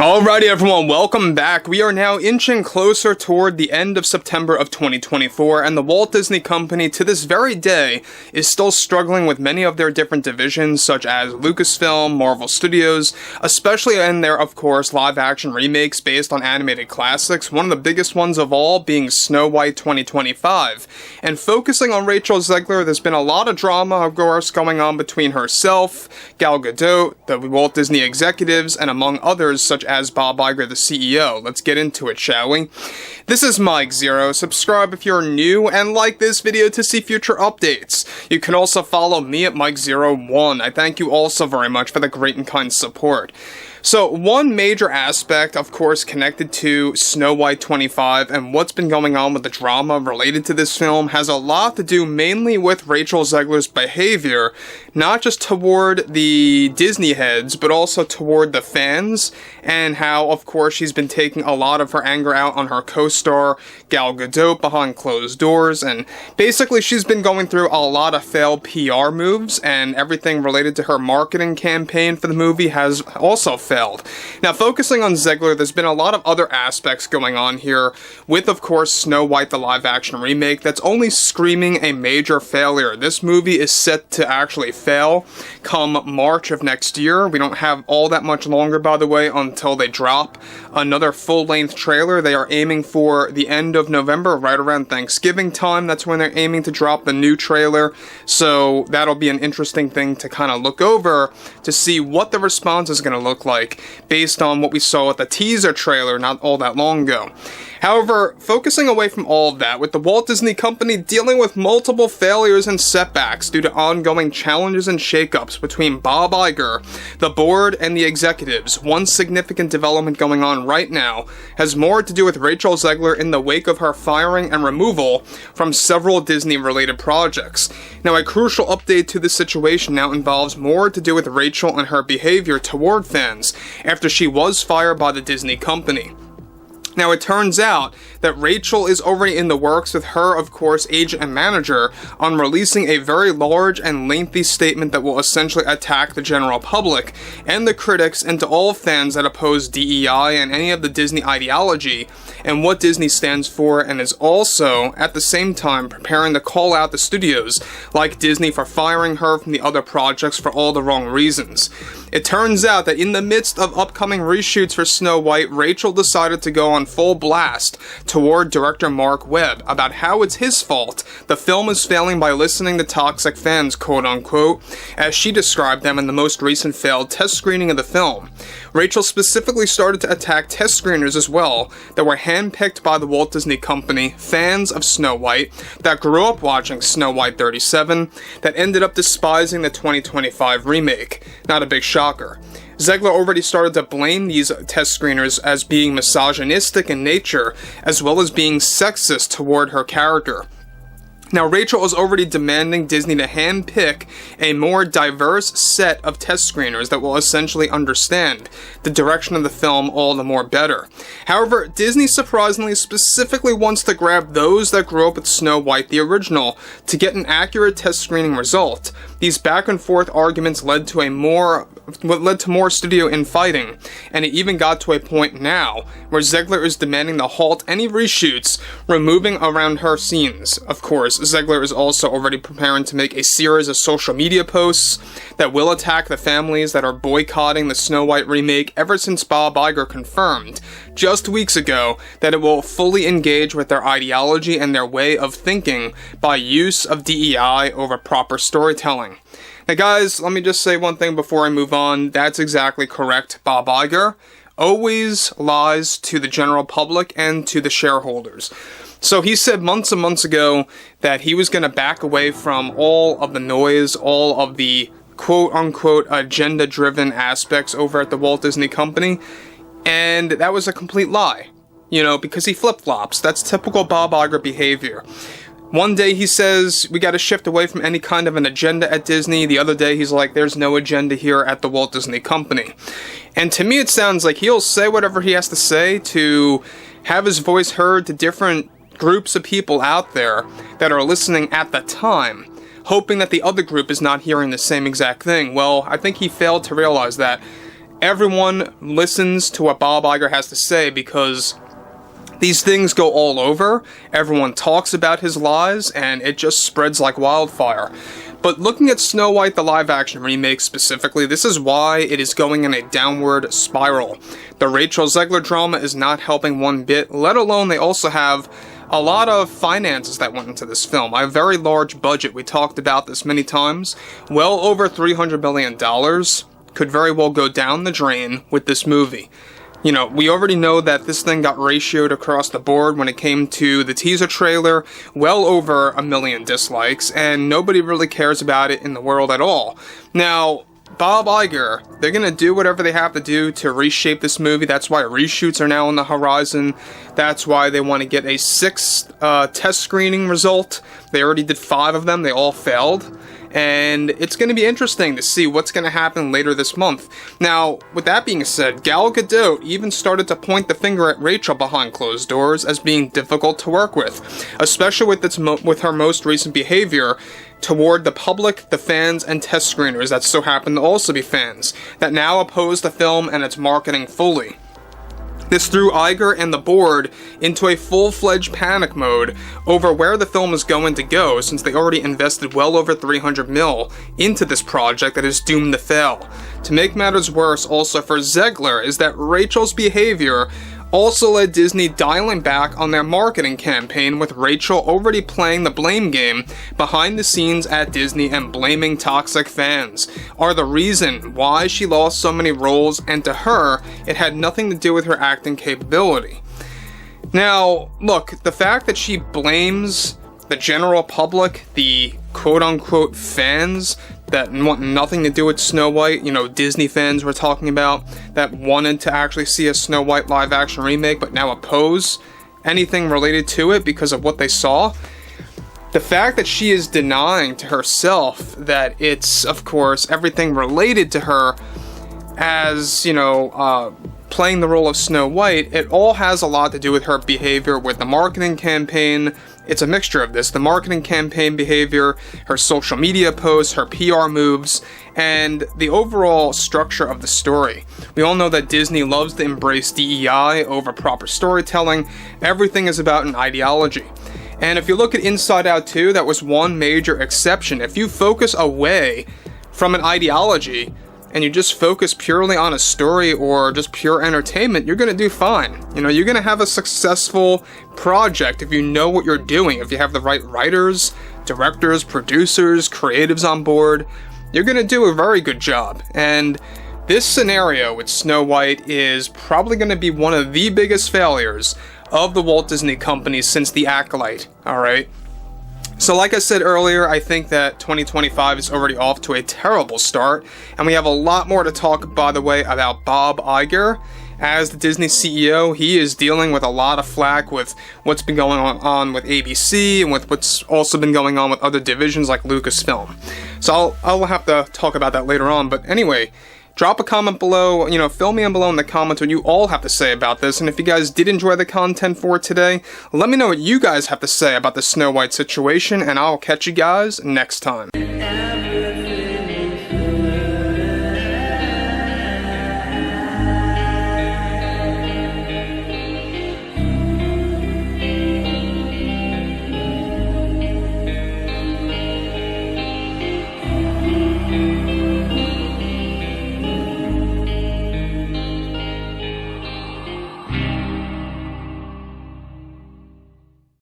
Alrighty everyone, welcome back. We are now inching closer toward the end of September of 2024, and the Walt Disney Company to this very day is still struggling with many of their different divisions such as Lucasfilm, Marvel Studios, especially in their, of course, live-action remakes based on animated classics, one of the biggest ones of all being Snow White 2025. And focusing on Rachel Zegler, there's been a lot of drama, of course, going on between herself, Gal Gadot, the Walt Disney executives, and among others such as Bob Iger, the CEO. Let's get into it, shall we? This is Mike Zero. Subscribe if you're new, and like this video to see future updates. You can also follow me at Mike01. I thank you all so very much for the great and kind support. So, one major aspect, of course, connected to Snow White 25 and what's been going on with the drama related to this film has a lot to do mainly with Rachel Zegler's behavior, not just toward the Disney heads, but also toward the fans, and how, of course, she's been taking a lot of her anger out on her co-star, Gal Gadot, behind closed doors, and basically she's been going through a lot of failed PR moves, and everything related to her marketing campaign for the movie has also failed. Now, focusing on Zegler, there's been a lot of other aspects going on here, with, of course, Snow White, the live-action remake, that's only screaming a major failure. This movie is set to actually fail come March of next year. We don't have all that much longer, by the way, until they drop another full-length trailer. They are aiming for the end of November, right around Thanksgiving time. That's when they're aiming to drop the new trailer, so that'll be an interesting thing to kind of look over to see what the response is going to look like based on what we saw with the teaser trailer not all that long ago. However, focusing away from all of that, with the Walt Disney Company dealing with multiple failures and setbacks due to ongoing challenges and shakeups between Bob Iger, the board, and the executives, one significant development going on right now has more to do with Rachel Zegler in the wake of her firing and removal from several Disney-related projects. Now, a crucial update to this situation now involves more to do with Rachel and her behavior toward fans after she was fired by the Disney Company. Now, it turns out that Rachel is already in the works with her, of course, agent and manager on releasing a very large and lengthy statement that will essentially attack the general public and the critics and to all fans that oppose DEI and any of the Disney ideology and what Disney stands for, and is also, at the same time, preparing to call out the studios like Disney for firing her from the other projects for all the wrong reasons. It turns out that in the midst of upcoming reshoots for Snow White, Rachel decided to go on full blast toward director Mark Webb about how it's his fault the film is failing by listening to toxic fans, quote-unquote, as she described them in the most recent failed test screening of the film. Rachel specifically started to attack test screeners as well that were handpicked by the Walt Disney Company, fans of Snow White, that grew up watching Snow White 37, that ended up despising the 2025 remake. Not a big shocker. Zegler already started to blame these test screeners as being misogynistic in nature, as well as being sexist toward her character. Now, Rachel is already demanding Disney to handpick a more diverse set of test screeners that will essentially understand the direction of the film all the more better. However, Disney surprisingly specifically wants to grab those that grew up with Snow White, the original, to get an accurate test screening result. These back and forth arguments led to more studio infighting, and it even got to a point now where Zegler is demanding to halt any reshoots, removing around her scenes. Of course, Zegler is also already preparing to make a series of social media posts that will attack the families that are boycotting the Snow White remake ever since Bob Iger confirmed just weeks ago that it will fully engage with their ideology and their way of thinking by use of DEI over proper storytelling. Now guys, let me just say one thing before I move on. That's exactly correct. Bob Iger always lies to the general public and to the shareholders. So he said months and months ago that he was going to back away from all of the noise, all of the quote-unquote agenda-driven aspects over at the Walt Disney Company, and that was a complete lie, because he flip-flops. That's typical Bob Iger behavior. One day he says, we gotta shift away from any kind of an agenda at Disney. The other day he's like, there's no agenda here at the Walt Disney Company. And to me it sounds like he'll say whatever he has to say to have his voice heard to different groups of people out there that are listening at the time, hoping that the other group is not hearing the same exact thing. Well, I think he failed to realize that everyone listens to what Bob Iger has to say because these things go all over. Everyone talks about his lies, and it just spreads like wildfire. But looking at Snow White, the live-action remake specifically, this is why it is going in a downward spiral. The Rachel Zegler drama is not helping one bit, let alone they also have a lot of finances that went into this film. A very large budget. We talked about this many times. Well over $300 million could very well go down the drain with this movie. You know, we already know that this thing got ratioed across the board when it came to the teaser trailer, well over 1 million dislikes, and nobody really cares about it in the world at all. Now, Bob Iger, they're gonna do whatever they have to do to reshape this movie. That's why reshoots are now on the horizon. That's why they want to get a 6th test screening result. They already did 5 of them, they all failed. And it's going to be interesting to see what's going to happen later this month. Now, with that being said, Gal Gadot even started to point the finger at Rachel behind closed doors as being difficult to work with, especially with her most recent behavior toward the public, the fans, and test screeners that so happen to also be fans, that now oppose the film and its marketing fully. This threw Iger and the board into a full-fledged panic mode over where the film is going to go, since they already invested well over $300 million into this project that is doomed to fail. To make matters worse also for Zegler is that Rachel's behavior also led Disney dialing back on their marketing campaign, with Rachel already playing the blame game behind the scenes at Disney and blaming toxic fans are the reason why she lost so many roles, and to her, it had nothing to do with her acting capability. Now, look, the fact that she blames the general public, the quote-unquote fans that want nothing to do with Snow White, you know, Disney fans we're talking about, that wanted to actually see a Snow White live-action remake but now oppose anything related to it because of what they saw. The fact that she is denying to herself that it's, of course, everything related to her as, you know, playing the role of Snow White, it all has a lot to do with her behavior with the marketing campaign. It's a mixture of this, the marketing campaign behavior, her social media posts, her PR moves, and the overall structure of the story. We all know that Disney loves to embrace DEI over proper storytelling. Everything is about an ideology. And if you look at Inside Out 2, that was one major exception. If you focus away from an ideology and you just focus purely on a story or just pure entertainment, you're going to do fine. You know, you're going to have a successful project if you know what you're doing. If you have the right writers, directors, producers, creatives on board, you're going to do a very good job. And this scenario with Snow White is probably going to be one of the biggest failures of the Walt Disney Company since The Acolyte, alright? So like I said earlier, I think that 2025 is already off to a terrible start, and we have a lot more to talk, by the way, about Bob Iger. As the Disney CEO, he is dealing with a lot of flack with what's been going on with ABC and with what's also been going on with other divisions like Lucasfilm. So I'll have to talk about that later on, but anyway, drop a comment below, you know, fill me in below in the comments what you all have to say about this, and if you guys did enjoy the content for today, let me know what you guys have to say about the Snow White situation, and I'll catch you guys next time.